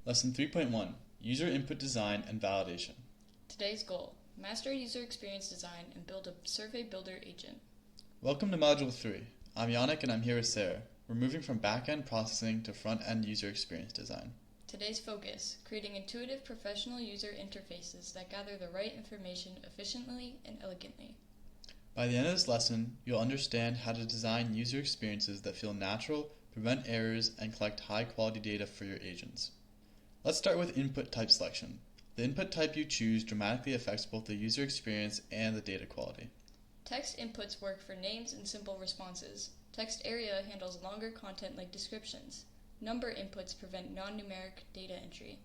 Lesson 3.1, User Input Design and Validation. Today's goal: master user experience design and build a survey builder agent. Welcome to Module 3. I'm Yannick and I'm here with Sarah. We're moving from back-end processing to front-end user experience design. Today's focus: creating intuitive professional user interfaces that gather the right information efficiently and elegantly. By the end of this lesson, you'll understand how to design user experiences that feel natural, prevent errors, and collect high-quality data for your agents. Let's start with input type selection. The input type you choose dramatically affects both the user experience and the data quality. Text inputs work for names and simple responses. Textarea handles longer content like descriptions. Number inputs prevent non-numeric data entry.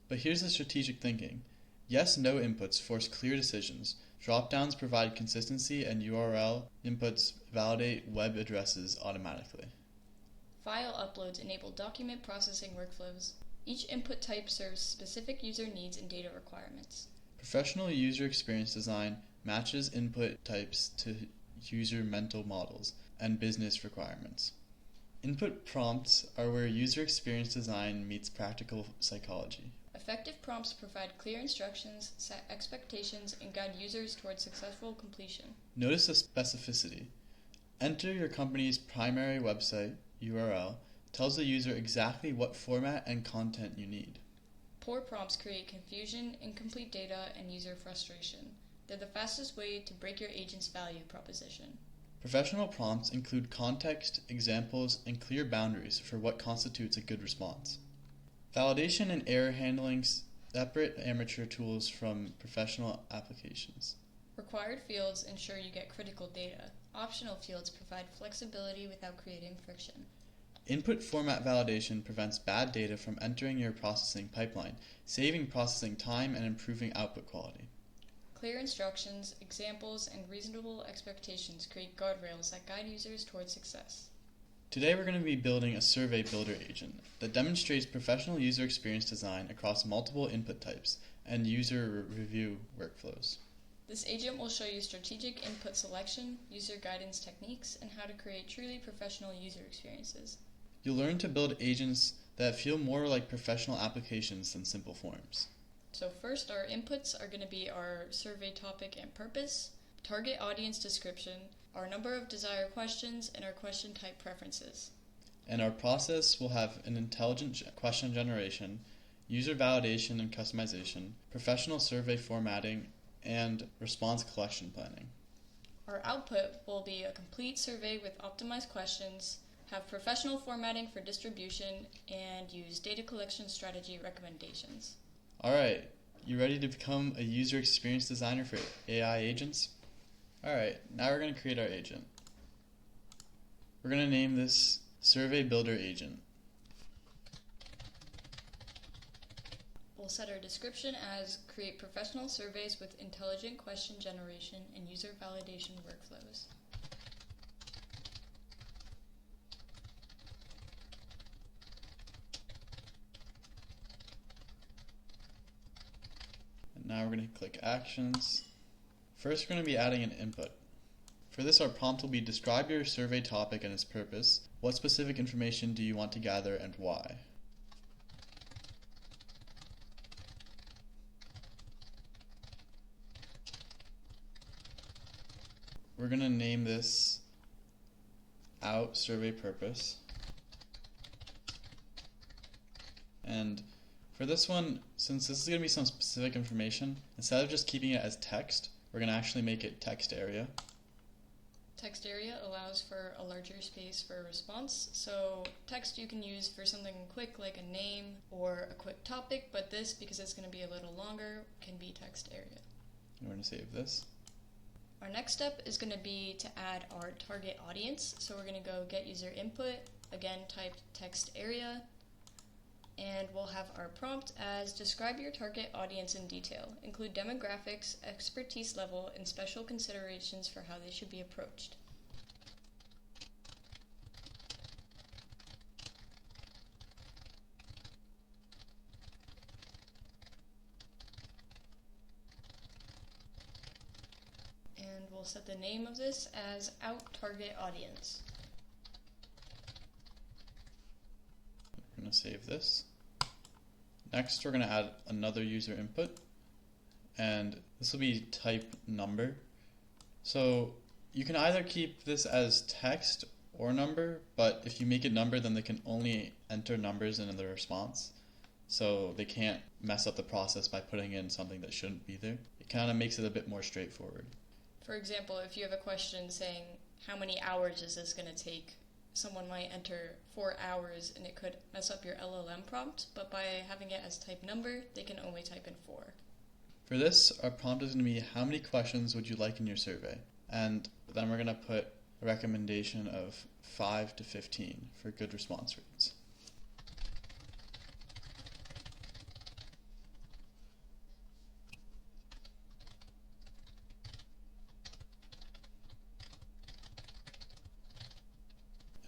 But here's the strategic thinking. Yes/no inputs force clear decisions. Dropdowns provide consistency, and URL inputs validate web addresses automatically. File uploads enable document processing workflows. Each input type serves specific user needs and data requirements. Professional user experience design matches input types to user mental models and business requirements. Input prompts are where user experience design meets practical psychology. Effective prompts provide clear instructions, set expectations, and guide users towards successful completion. Notice the specificity. Enter your company's primary website URL. Tells the user exactly what format and content you need. Poor prompts create confusion, incomplete data, and user frustration. They're the fastest way to break your agent's value proposition. Professional prompts include context, examples, and clear boundaries for what constitutes a good response. Validation and error handling separate amateur tools from professional applications. Required fields ensure you get critical data. Optional fields provide flexibility without creating friction. Input format validation prevents bad data from entering your processing pipeline, saving processing time and improving output quality. Clear instructions, examples, and reasonable expectations create guardrails that guide users towards success. Today we're going to be building a survey builder agent that demonstrates professional user experience design across multiple input types and user review workflows. This agent will show you strategic input selection, user guidance techniques, and how to create truly professional user experiences. You'll learn to build agents that feel more like professional applications than simple forms. So first, our inputs are going to be our survey topic and purpose, target audience description, our number of desired questions, and our question type preferences. And our process will have an intelligent question generation, user validation and customization, professional survey formatting, and response collection planning. Our output will be a complete survey with optimized questions, have professional formatting for distribution, and use data collection strategy recommendations. Alright, you ready to become a user experience designer for AI agents? Alright, now we're going to create our agent. We're going to name this Survey Builder Agent. We'll set our description as create professional surveys with intelligent question generation and user validation workflows. Now we're going to click Actions. First we're going to be adding an input. For this our prompt will be describe your survey topic and its purpose. What specific information do you want to gather and why? We're going to name this out survey purpose. And for this one, since this is going to be some specific information, instead of just keeping it as text, we're going to actually make it Textarea. Textarea allows for a larger space for a response, so text you can use for something quick like a name or a quick topic, but this, because it's going to be a little longer, can be Textarea. We're going to save this. Our next step is going to be to add our target audience, so we're going to go get user input, again type Textarea, and we'll have our prompt as describe your target audience in detail. Include demographics, expertise level, and special considerations for how they should be approached. And we'll set the name of this as out target audience. We're going to save this. Next, we're going to add another user input, and this will be type number. So you can either keep this as text or number, but if you make it number, then they can only enter numbers in the response. So they can't mess up the process by putting in something that shouldn't be there. It kind of makes it a bit more straightforward. For example, if you have a question saying, how many hours is this going to take? Someone might enter 4 hours and it could mess up your LLM prompt, but by having it as type number, they can only type in 4. For this, our prompt is going to be, how many questions would you like in your survey? And then we're going to put a recommendation of 5 to 15 for good response rates.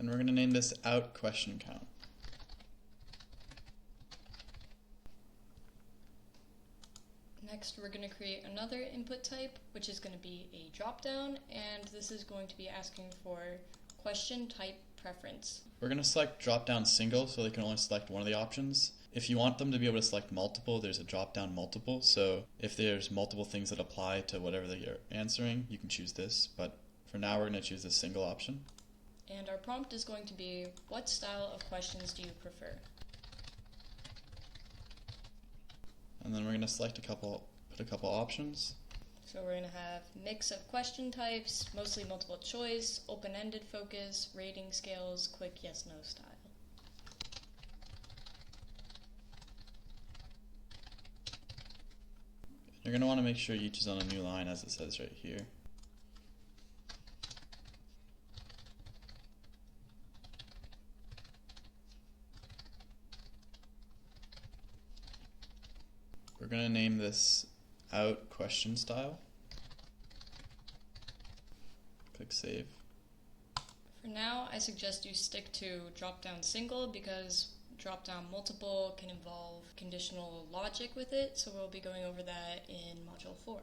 And we're going to name this out question count. Next, we're going to create another input type, which is going to be a dropdown, and this is going to be asking for question type preference. We're going to select dropdown single, so they can only select one of the options. If you want them to be able to select multiple, there's a dropdown multiple, so if there's multiple things that apply to whatever they're answering, you can choose this, but for now we're going to choose the single option. And our prompt is going to be, what style of questions do you prefer? And then we're going to select put a couple options. So we're going to have mix of question types, mostly multiple choice, open-ended focus, rating scales, quick yes-no style. You're going to want to make sure each is on a new line, as it says right here. We're going to name this out question style. Click save. For now, I suggest you stick to dropdown single because dropdown multiple can involve conditional logic with it, so we'll be going over that in Module 4.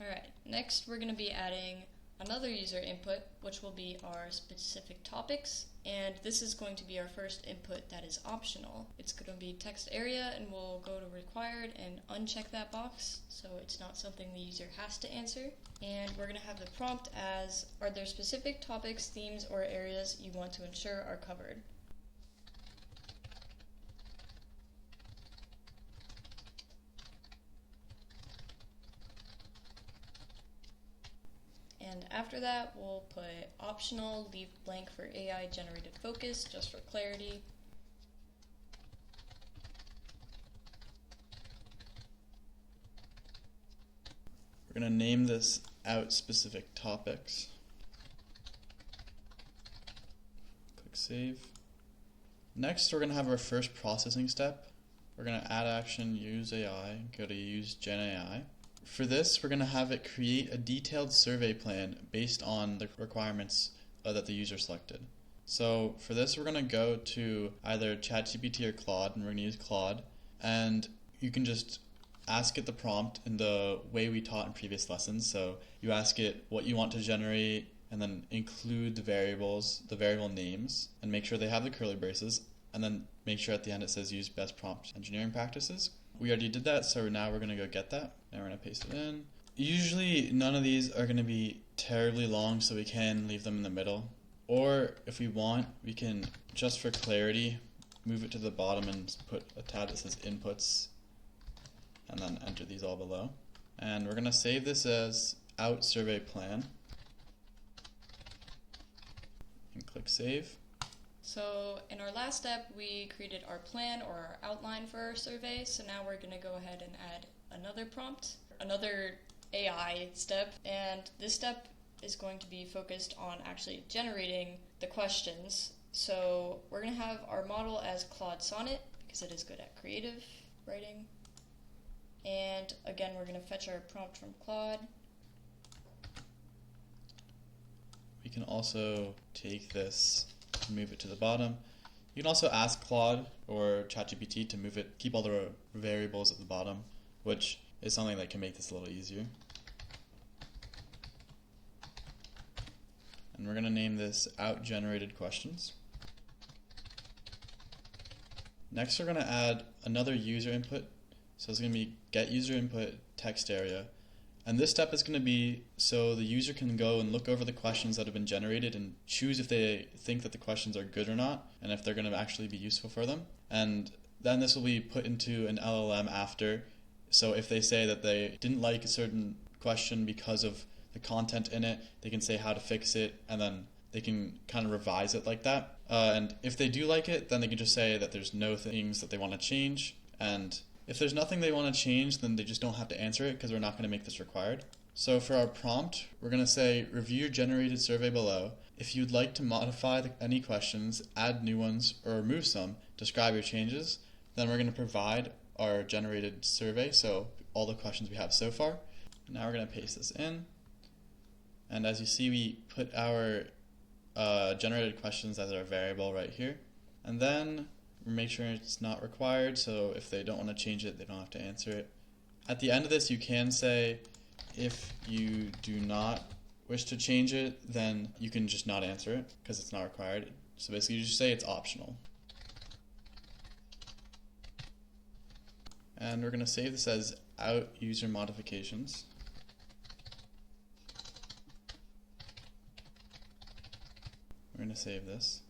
Alright, next we're going to be adding another user input, which will be our specific topics, and this is going to be our first input that is optional. It's going to be text area, and we'll go to required and uncheck that box, so it's not something the user has to answer. And we're going to have the prompt as, are there specific topics, themes, or areas you want to ensure are covered? And after that, we'll put optional, leave blank for AI generated focus, just for clarity. We're going to name this out specific topics. Click save. Next, we're going to have our first processing step. We're going to add action, use AI, go to use Gen.ai. For this, we're going to have it create a detailed survey plan based on the requirements that the user selected. So for this, we're going to go to either ChatGPT or Claude, and we're going to use Claude. And you can just ask it the prompt in the way we taught in previous lessons. So you ask it what you want to generate, and then include the variables, the variable names, and make sure they have the curly braces, and then make sure at the end it says use best prompt engineering practices. We already did that, so now we're going to go get that. Now we're going to paste it in. Usually none of these are going to be terribly long, so we can leave them in the middle. Or if we want, we can, just for clarity, move it to the bottom and put a tab that says inputs, and then enter these all below. And we're going to save this as out survey plan. And click save. So in our last step, we created our plan or our outline for our survey. So now we're going to go ahead and add another prompt, another AI step. And this step is going to be focused on actually generating the questions. So we're going to have our model as Claude Sonnet because it is good at creative writing. And again, we're going to fetch our prompt from Claude. We can also take this and move it to the bottom. You can also ask Claude or ChatGPT to move it, keep all the variables at the bottom, which is something that can make this a little easier. And we're going to name this out generated questions. Next, we're going to add another user input. So it's going to be get user input Textarea. And this step is going to be so the user can go and look over the questions that have been generated and choose if they think that the questions are good or not, and if they're going to actually be useful for them. And then this will be put into an LLM after. So if they say that they didn't like a certain question because of the content in it, they can say how to fix it, and then they can kind of revise it like that. And if they do like it, then they can just say that there's no things that they want to change. And if there's nothing they want to change, then they just don't have to answer it because we're not going to make this required. So for our prompt, we're going to say, review your generated survey below. If you'd like to modify any questions, add new ones, or remove some, describe your changes. Then we're going to provide our generated survey, so all the questions we have so far. Now we're going to paste this in. And as you see, we put our generated questions as our variable right here. And then make sure it's not required, so if they don't want to change it, they don't have to answer it. At the end of this, you can say, if you do not wish to change it, then you can just not answer it because it's not required. So basically, you just say it's optional. And we're going to save this as out user modifications. We're going to save this.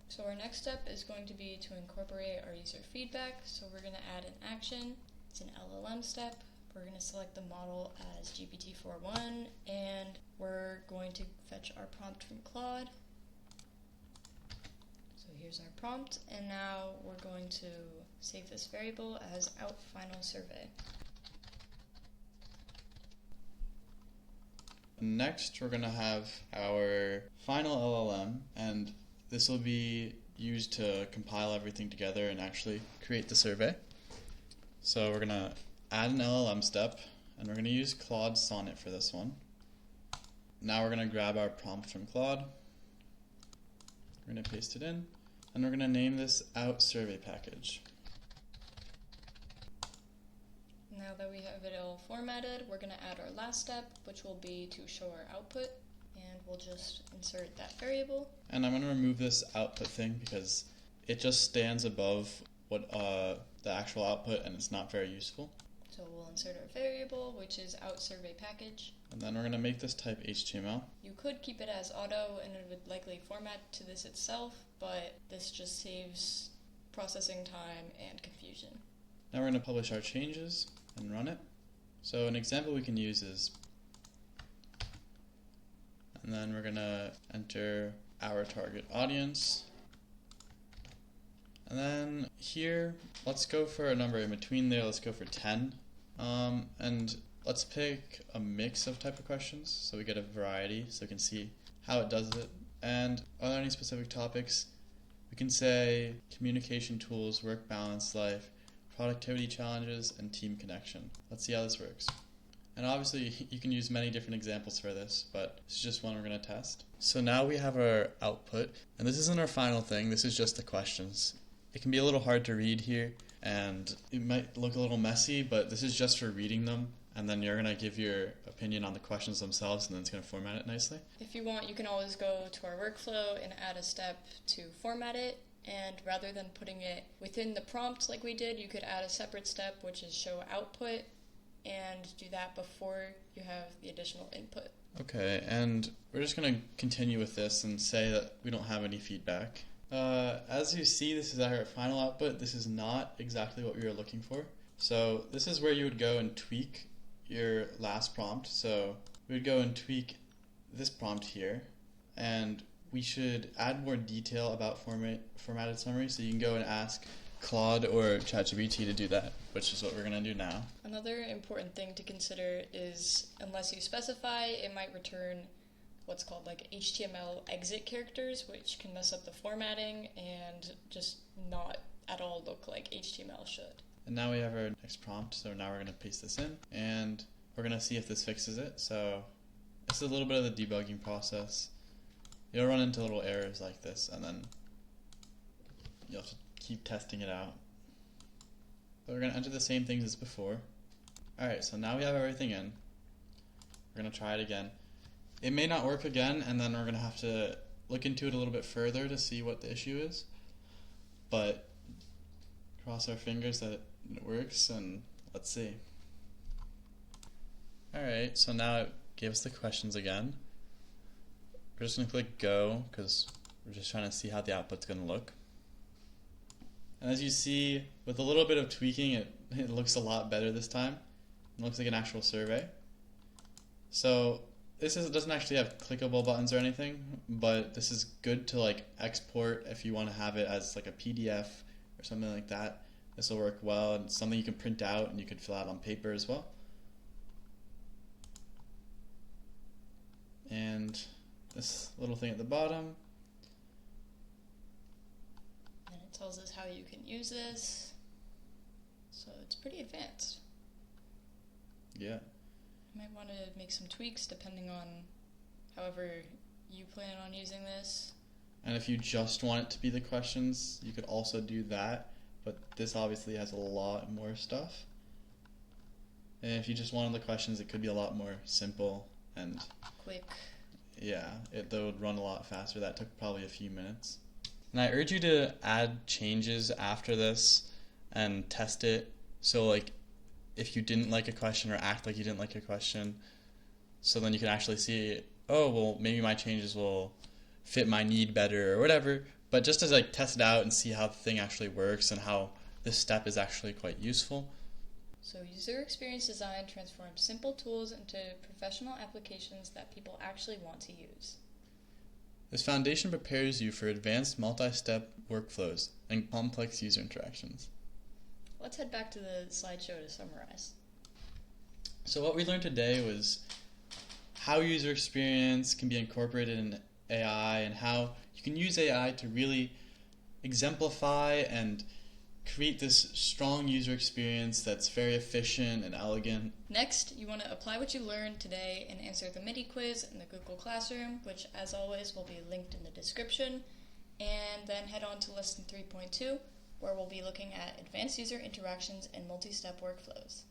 So our next step is going to be to incorporate our user feedback. So we're going to add an action. It's an LLM step. We're going to select the model as GPT-4.1, and we're going to fetch our prompt from Claude. So here's our prompt, and now we're going to save this variable as out final survey. Next, we're going to have our final LLM, and this will be used to compile everything together and actually create the survey. So we're going to add an LLM step, and we're going to use Claude Sonnet for this one. Now we're going to grab our prompt from Claude. We're going to paste it in, and we're going to name this out survey package. Now that we have it all formatted, we're going to add our last step, which will be to show our output, and we'll just insert that variable. And I'm going to remove this output thing because it just stands above what the actual output, and it's not very useful. So we'll insert our variable, which is out survey package. And then we're going to make this type HTML. You could keep it as auto, and it would likely format to this itself, but this just saves processing time and confusion. Now we're going to publish our changes and run it. So an example we can use is, and then we're going to enter our target audience. And then here, let's go for a number in between there. Let's go for 10. And let's pick a mix of type of questions so we get a variety so we can see how it does it. And are there any specific topics? We can say communication tools, work balance, life, productivity challenges, and team connection. Let's see how this works. And obviously you can use many different examples for this, but this is just one we're going to test. So now we have our output, and this isn't our final thing, this is just the questions. It can be a little hard to read here, and it might look a little messy, but this is just for reading them, and then you're going to give your opinion on the questions themselves, and then it's going to format it nicely. If you want, you can always go to our workflow and add a step to format it. And rather than putting it within the prompt like we did, you could add a separate step, which is show output, and do that before you have the additional input. Okay, and we're just going to continue with this and say that we don't have any feedback. As you see, this is our final output. This is not exactly what we were looking for. So this is where you would go and tweak your last prompt. So we would go and tweak this prompt here, and we should add more detail about formatted summary, so you can go and ask Claude or ChatGPT to do that, which is what we're going to do now. Another important thing to consider is, unless you specify, it might return what's called like HTML exit characters, which can mess up the formatting and just not at all look like HTML should. And now we have our next prompt, so now we're going to paste this in, and we're going to see if this fixes it. So this is a little bit of the debugging process. You'll run into little errors like this, and then you'll have to keep testing it out. So we're going to enter the same things as before. Alright, so now we have everything in. We're going to try it again. It may not work again, and then we're going to have to look into it a little bit further to see what the issue is. But Cross our fingers that it works, and let's see. Alright, so now it gave us the questions again. We're just going to click go because we're just trying to see how the output's going to look. And as you see, with a little bit of tweaking, it looks a lot better this time. It looks like an actual survey. So it doesn't actually have clickable buttons or anything, but this is good to like export if you want to have it as like a PDF or something like that. This will work well, and it's something you can print out and you can fill out on paper as well. And this little thing at the bottom. And it tells us how you can use this. So it's pretty advanced. Yeah. You might want to make some tweaks depending on however you plan on using this. And if you just want it to be the questions, you could also do that, but this obviously has a lot more stuff. And if you just wanted the questions, it could be a lot more simple and quick. Yeah, that would run a lot faster. That took probably a few minutes. And I urge you to add changes after this and test it. So like if you didn't like a question or act like you didn't like a question, so then you can actually see, oh, well, maybe my changes will fit my need better or whatever. But just to like test it out and see how the thing actually works and how this step is actually quite useful. So user experience design transforms simple tools into professional applications that people actually want to use. This foundation prepares you for advanced multi-step workflows and complex user interactions. Let's head back to the slideshow to summarize. So what we learned today was how user experience can be incorporated in AI and how you can use AI to really exemplify and create this strong user experience that's very efficient and elegant. Next, you want to apply what you learned today and answer the mini quiz in the Google Classroom, which as always will be linked in the description, and then head on to lesson 3.2, where we'll be looking at advanced user interactions and multi-step workflows.